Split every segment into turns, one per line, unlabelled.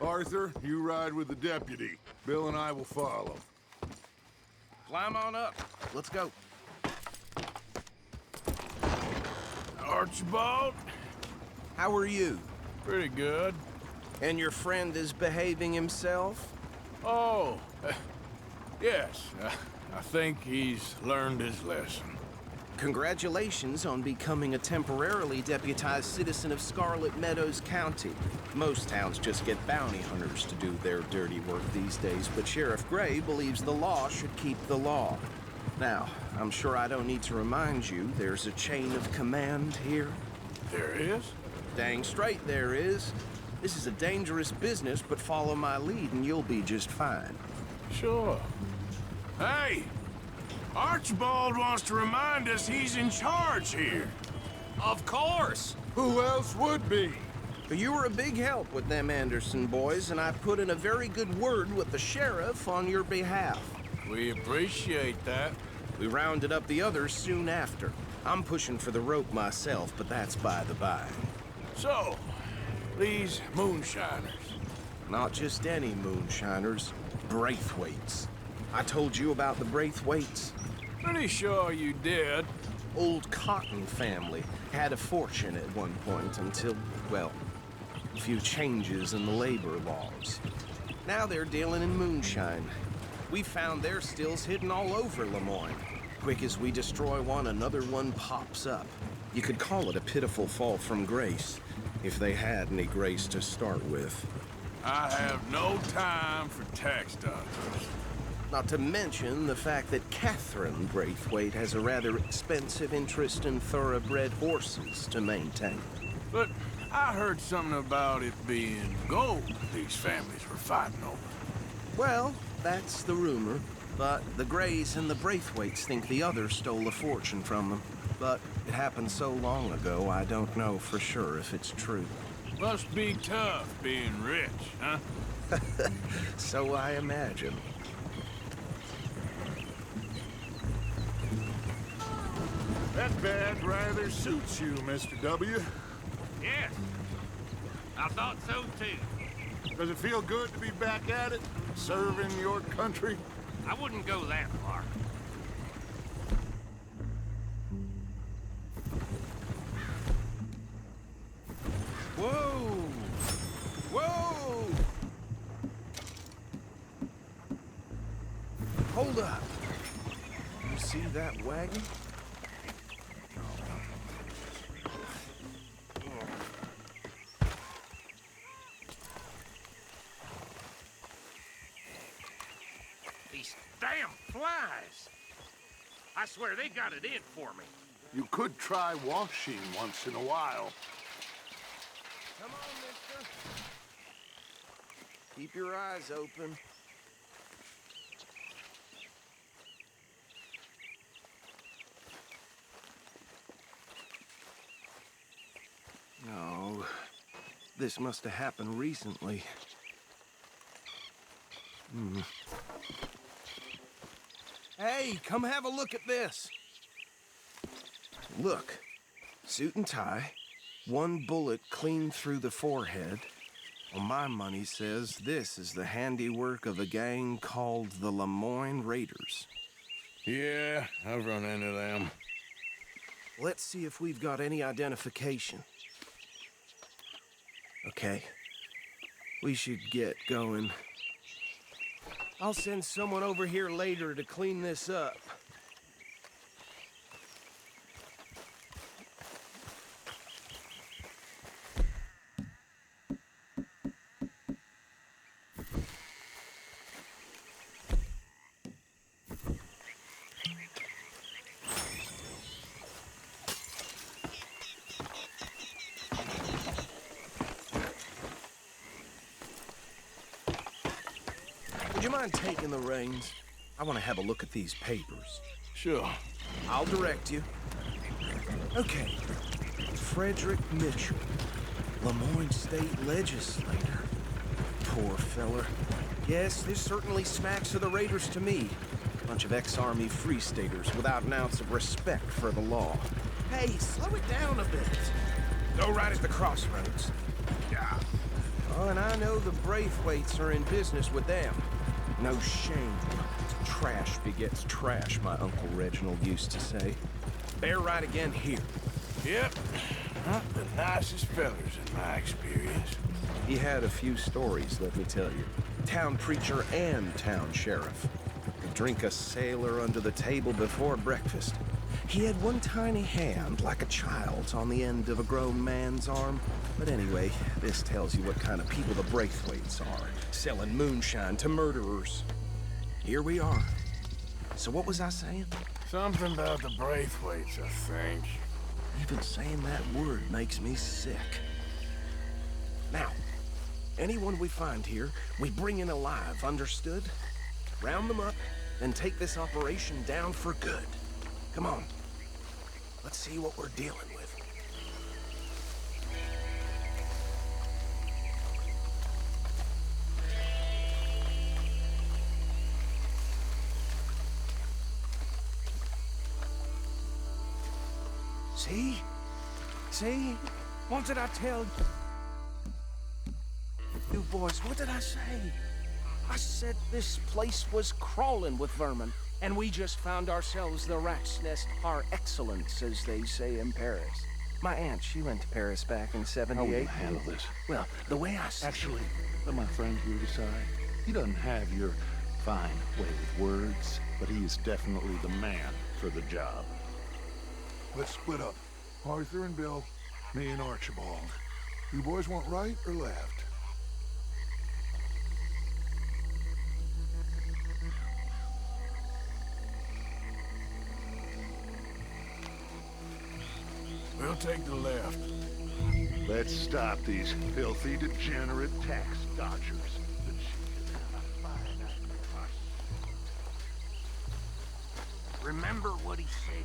Arthur, you ride with the deputy. Bill and I will follow.
Climb on up. Let's go.
Archibald?
How are you?
Pretty good.
And your friend is behaving himself?
Oh, yes. I think he's learned his lesson.
Congratulations on becoming a temporarily deputized citizen of Scarlet Meadows County. Most towns just get bounty hunters to do their dirty work these days, but Sheriff Gray believes the law should keep the law. Now, I'm sure I don't need to remind you there's a chain of command here.
There is?
Dang straight there is. This is a dangerous business, but follow my lead and you'll be just fine.
Sure. Hey! Archibald wants to remind us he's in charge here.
Of course!
Who else would be?
You were a big help with them Anderson boys, and I put in a very good word with the sheriff on your behalf.
We appreciate that.
We rounded up the others soon after. I'm pushing for the rope myself, but that's by the by.
So, these moonshiners.
Not just any moonshiners, Braithwaites. I told you about the Braithwaites.
Pretty sure you did.
Old Cotton family had a fortune at one point until, well, a few changes in the labor laws. Now they're dealing in moonshine. We found their stills hidden all over Lemoyne. Quick as we destroy one, another one pops up. You could call it a pitiful fall from grace, if they had any grace to start with.
I have no time for tax doctors.
Not to mention the fact that Catherine Braithwaite has a rather expensive interest in thoroughbred horses to maintain.
But I heard something about it being gold these families were fighting over.
Well, that's the rumor. But the Grays and the Braithwaites think the others stole a fortune from them. But it happened so long ago, I don't know for sure if it's true.
Must be tough being rich, huh?
So I imagine.
That bag rather suits you, Mr. W.
Yes. I thought so too.
Does it feel good to be back at it, serving your country?
I wouldn't go that far.
Whoa! Whoa! Hold up. You see that wagon?
These damn flies! I swear they got it in for me.
You could try washing once in a while.
Come on, mister. Keep your eyes open. No, this must have happened recently. Hey, come have a look at this. Look, suit and tie, one bullet clean through the forehead. Well, my money says this is the handiwork of a gang called the Lemoyne Raiders.
Yeah, I've run into them.
Let's see if we've got any identification. Okay, we should get going. I'll send someone over here later to clean this up. Would you mind taking the reins? I want to have a look at these papers.
Sure.
I'll direct you. Okay. Frederick Mitchell, Lemoyne State Legislator. Poor feller. Yes, this certainly smacks of the Raiders to me. Bunch of ex-Army Free Staters without an ounce of respect for the law. Hey, slow it down a bit. Go right at the crossroads. Yeah. Oh, and I know the Braithwaites are in business with them. No shame. Trash begets trash, my Uncle Reginald used to say. Bear right again here.
Yep. Not the nicest fellers in my experience.
He had a few stories, let me tell you. Town preacher and town sheriff. Could drink a sailor under the table before breakfast. He had one tiny hand, like a child's, on the end of a grown man's arm. But anyway, this tells you what kind of people the Braithwaites are, selling moonshine to murderers. Here we are. So what was I saying?
Something about the Braithwaites, I think.
Even saying that word makes me sick. Now, anyone we find here, we bring in alive, understood? Round them up, and take this operation down for good. Come on. Let's see what we're dealing with. See? See? What did I tell you boys? What did I say? I said this place was crawling with vermin, and we just found ourselves the rat's nest par excellence, as they say in Paris. My aunt, she went to Paris back in '78.
How will you handle this?
Well, the way I see
Actually, let my friend here decide. He doesn't have your fine way with words, but he is definitely the man for the job.
Let's split up. Arthur and Bill, me and Archibald. You boys want right or left?
We'll take the left.
Let's stop these filthy, degenerate tax dodgers.
Remember what he said.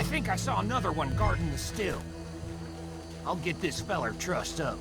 I think I saw another one guarding the still. I'll get this feller trussed up.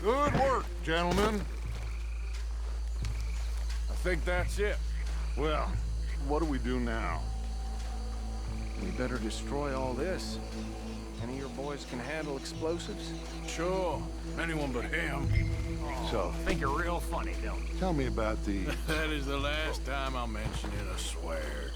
Good work, gentlemen.
I think that's it.
Well, what do we do now?
we better destroy all this. Any of your boys can handle explosives?
Sure. Anyone but him.
So,
Think you're real funny, don't you?
tell me about the...
That is the last time I'll mention it, I swear.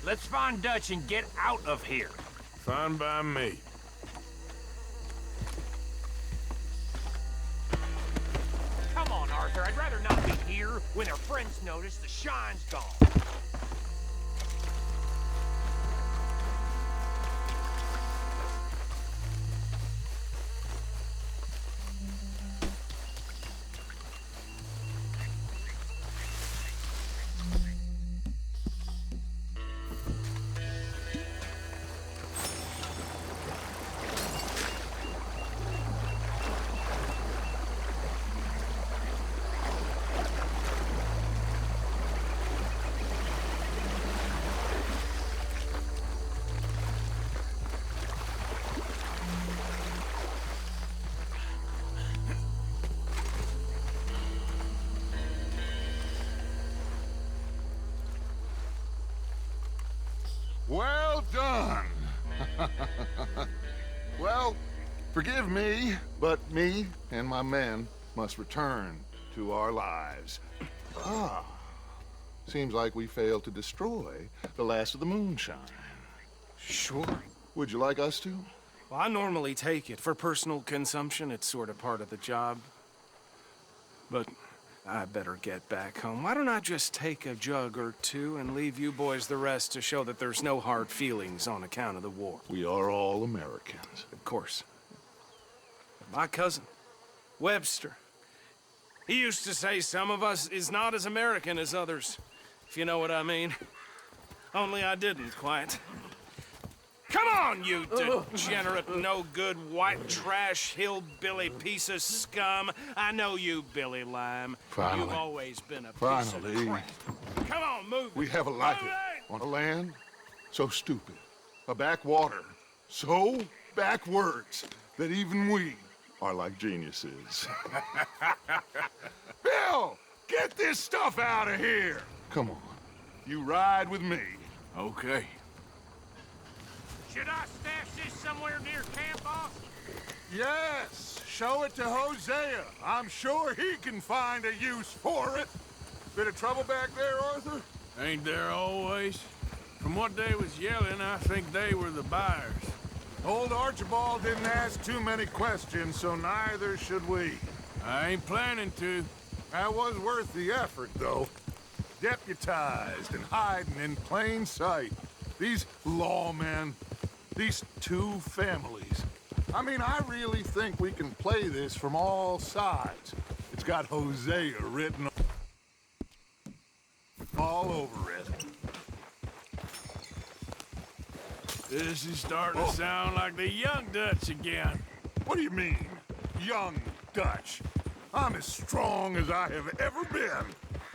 Let's find Dutch and get out of here.
Fine by me.
Come on, Arthur. I'd rather not be here when our friends notice the shine's gone.
Well done. Well, forgive me, but me and my men must return to our lives. Ah, seems like we failed to destroy the last of the moonshine.
Sure.
Would you like us to?
Well, I normally take it. For personal consumption, it's sort of part of the job. But I better get back home. Why don't I just take a jug or two and leave you boys the rest to show that there's no hard feelings on account of the war?
We are all Americans.
Of course. My cousin, Webster, he used to say some of us is not as American as others, if you know what I mean. Only I didn't quite. Come on, you degenerate, no-good, white trash, hillbilly piece of scum. I know you, Billy Lime.
Finally.
You've always been a piece
Finally.
of crap. Come on, move
We
it.
have a life
Move it.
on a land so stupid, a backwater so backwards that even we are like geniuses. Bill, get this stuff out of here. Come on, you ride with me.
Okay.
Should I stash this somewhere near camp, boss?
Yes, show it to Hosea. I'm sure he can find a use for it. Bit of trouble back there, Arthur?
Ain't there always? From what they was yelling, I think they were the buyers.
Old Archibald didn't ask too many questions, so neither should we.
I ain't planning to.
That was worth the effort, though. Deputized and hiding in plain sight. These lawmen, these two families. I mean, I really think we can play this from all sides. It's got Hosea written all over it.
This is starting to sound like the young Dutch again.
What do you mean, young Dutch? I'm as strong as I have ever been.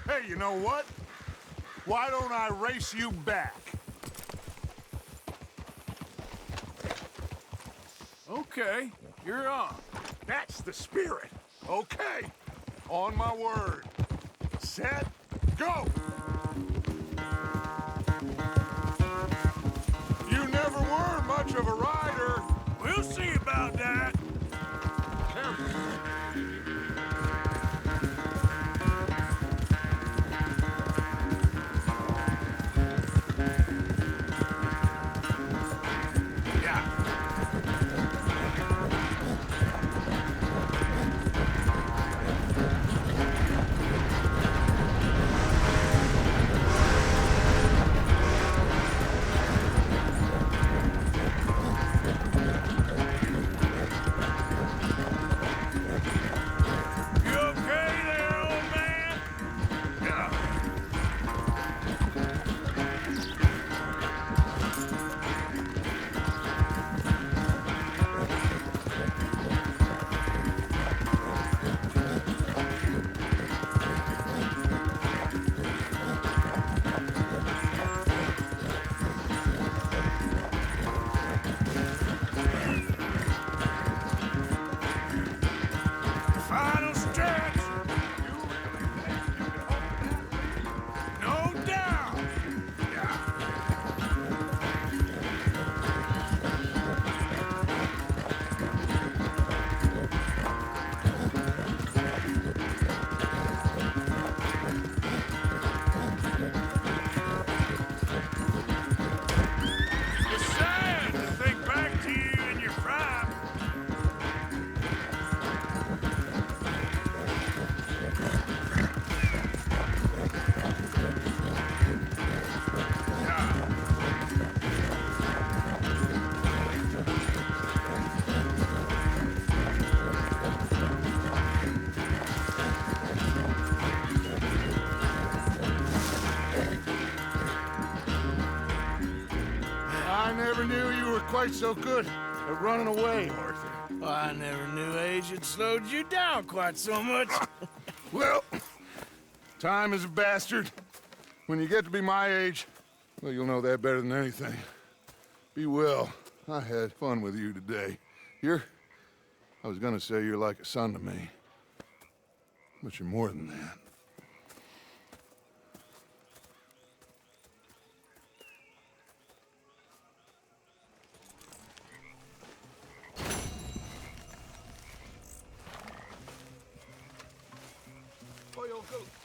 Hey, you know what? Why don't I race you back?
Okay, you're on.
That's the spirit. Okay. On my word. Set, go! You never were much of a rider.
We'll see about that.
Careful. quite so good at running away, Arthur.
Well, I never knew age had slowed you down quite so much.
Well, time is a bastard. When you get to be my age, well, you'll know that better than anything. Be well. I had fun with you today. I was gonna say you're like a son to me. But you're more than that. Oh, yo, go.